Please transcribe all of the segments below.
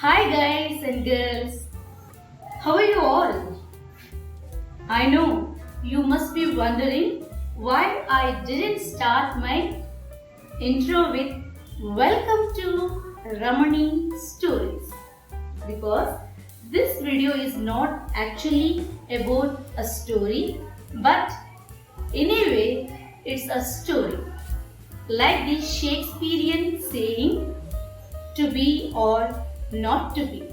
Hi guys and girls, how are you all? I know you must be wondering why I didn't start my intro with welcome to Ramani Stories, because this video is not actually about a story, but in a way it's a story, like the Shakespearean saying, to be or not to be.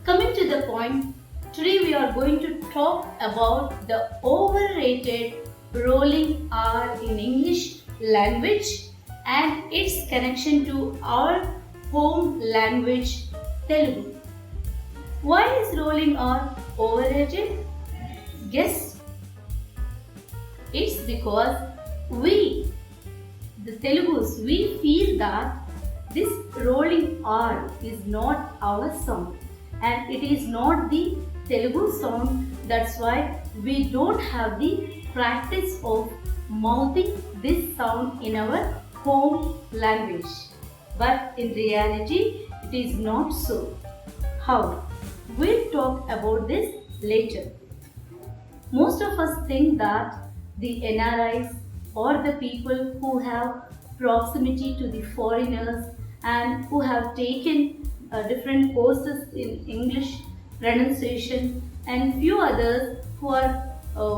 Coming to the point, today we are going to talk about the overrated rolling R in English language and its connection to our home language Telugu. Why is rolling R overrated? Guess. It's because we, the Telugus, we feel that this rolling R is not our sound and it is not the Telugu sound. That's why we don't have the practice of mouthing this sound in our home language. But in reality, it is not so. How? We'll talk about this later. Most of us think that the NRIs or the people who have proximity to the foreigners and who have taken different courses in English pronunciation and few others who are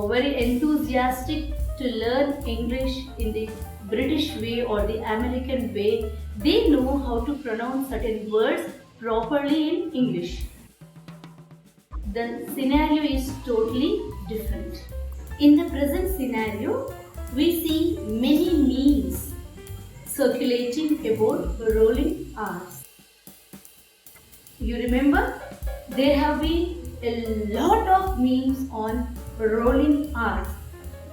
very enthusiastic to learn English in the British way or the American way, they know how to pronounce certain words properly in English. The scenario is totally different. In the present scenario, we see many memes circulating about rolling R's. You remember, there have been a lot of memes on rolling R's.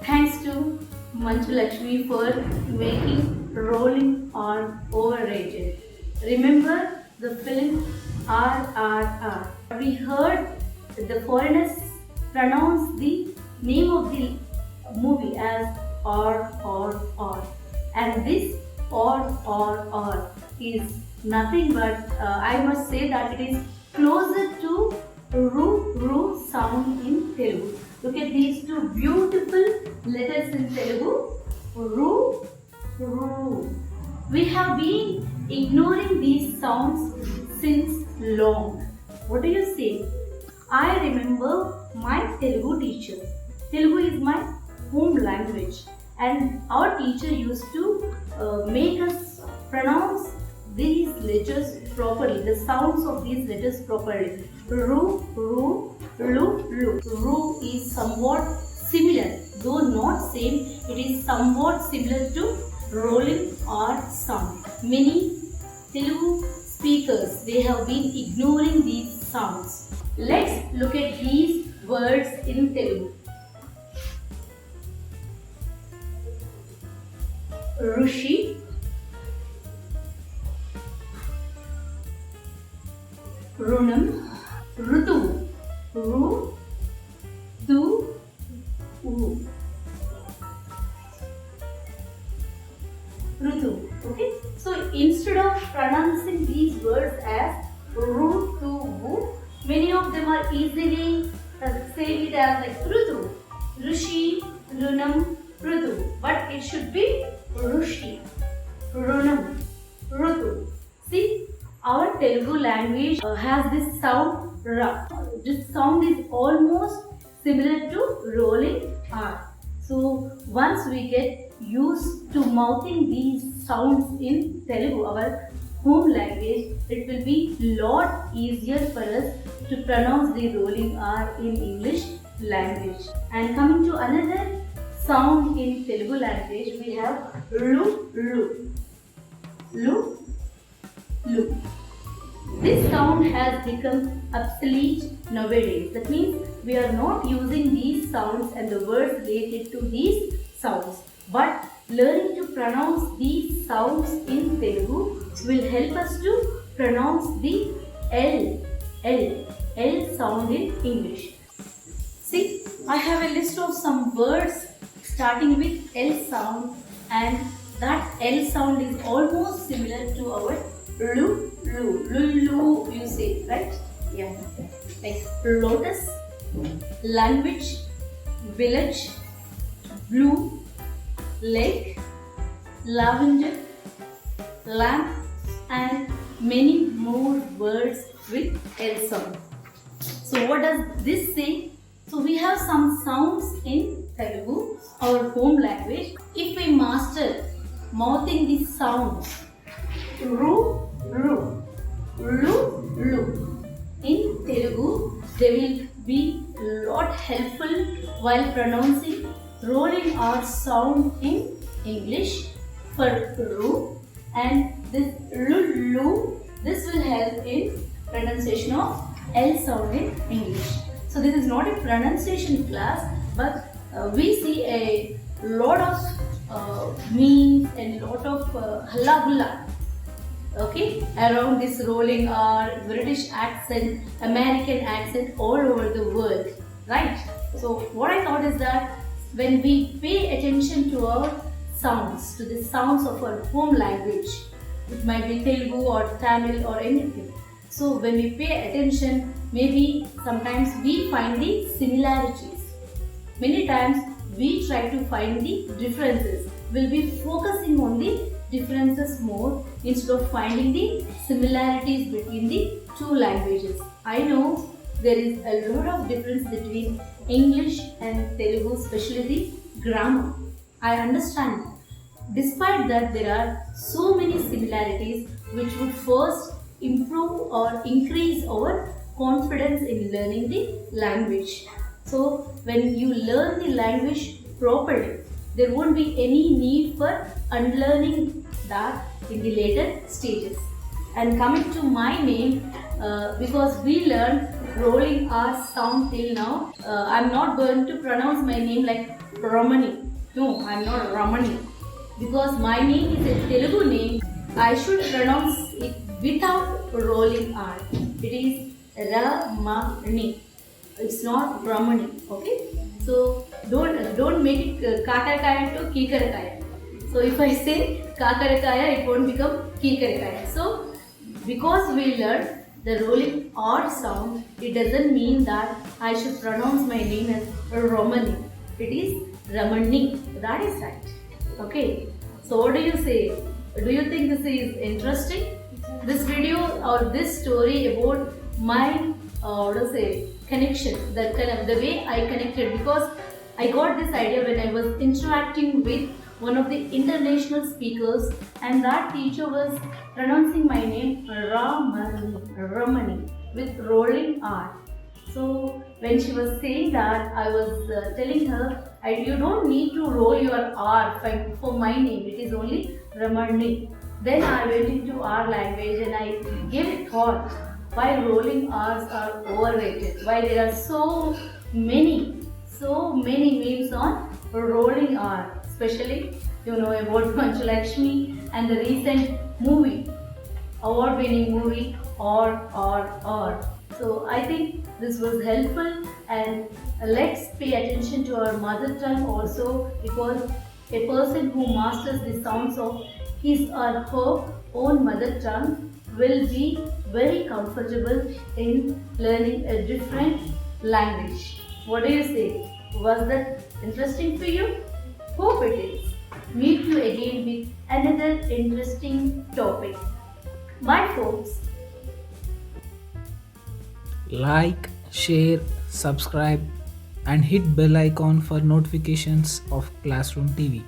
Thanks to Manchu Lakshmi for making rolling R overrated. Remember the film RRR? We heard the foreigners pronounce the name of the movie as R, and this or is nothing but I must say that it is closer to RUU sound in Telugu. Look at these two beautiful letters in Telugu, RUU. We have been ignoring these sounds since long. What do you say? I remember my Telugu teacher. Telugu is my home language, and our teacher used to make us pronounce these letters properly, the sounds of these letters properly. RUU Lu LUU. RU is somewhat similar, though not same, it is somewhat similar to rolling R sound. Many Telugu speakers, they have been ignoring these sounds. Let's look at these words in Telugu. Rushi, RuNam, Rutuvu, Rutuvu. Okay, so instead of pronouncing these words as Rutuvu, many of them are easily saying it as like Rutuvu, Rushi, RuNam, Rutuvu, but it should be Rushi, RuNam, Rutuvu. See, our Telugu language has this sound Ra. This sound is almost similar to rolling R. So once we get used to mouthing these sounds in Telugu, our home language, it will be lot easier for us to pronounce the rolling R in English language. And coming to another sound in Telugu language, we have Lu Lu. Lu Lu. This sound has become obsolete nowadays. That means we are not using these sounds and the words related to these sounds. But learning to pronounce these sounds in Telugu will help us to pronounce the L sound in English. See, I have a list of some words starting with L sound, and that L sound is almost similar to our Lu Lu. Lu you say, right? Yeah. Like lotus, language, village, blue, lake, lavender, lamp, and many more words with L sound. So what does this say? So we have some sounds in Telugu, our home language. If we master mouthing these sounds, RUU Lu Lu in Telugu, they will be lot helpful while pronouncing rolling R sound in English for RU, and this Lu Lu, this will help in pronunciation of L sound in English. So this is not a pronunciation class, but we see a lot of memes and lot of halla gulla, okay, around this rolling R, British accent, American accent all over the world, right? So what I thought is that when we pay attention to our sounds, to the sounds of our home language, it might be Telugu or Tamil or anything. So when we pay attention, maybe sometimes we find the similarities. Many times we try to find the differences. We'll be focusing on the differences more instead of finding the similarities between the two languages. I know there is a lot of difference between English and Telugu, especially the grammar. I understand. Despite that, there are so many similarities which would first improve or increase our confidence in learning the language. So when you learn the language properly, there won't be any need for unlearning that in the later stages. And coming to my name, because we learned rolling R sound till now, I'm not going to pronounce my name like Ramani. No, I'm not Ramani. Because my name is a Telugu name, I should pronounce it without rolling R. It is Ramani. It's not Ramani. Okay? So don't make it Keekarakaaya to Keekarakaaya. So if I say Keekarakaaya, it won't become Keekarakaaya. So because we learned the rolling R sound, it doesn't mean that I should pronounce my name as Ramani. It is Ramani. That is right. Okay. So what do you say? Do you think this is interesting? This video or this story about my connection, the way I connected, because I got this idea when I was interacting with one of the international speakers, and that teacher was pronouncing my name Ramani with rolling R. So when she was saying that, I was telling her, you don't need to roll your R for my name, it is only Ramani. Then I went into our language and I gave it thought why rolling R's are overrated, why there are so many memes on rolling R, especially you know about Manchu Lakshmi and the recent movie, award-winning movie or. So I think this was helpful, and let's pay attention to our mother tongue also, because a person who masters the sounds of his or her own mother tongue will be very comfortable in learning a different language. What do you say? Was that interesting for you? Hope it is. Meet you again with another interesting topic. Bye folks. Like, share, subscribe and hit bell icon for notifications of Classroom TV.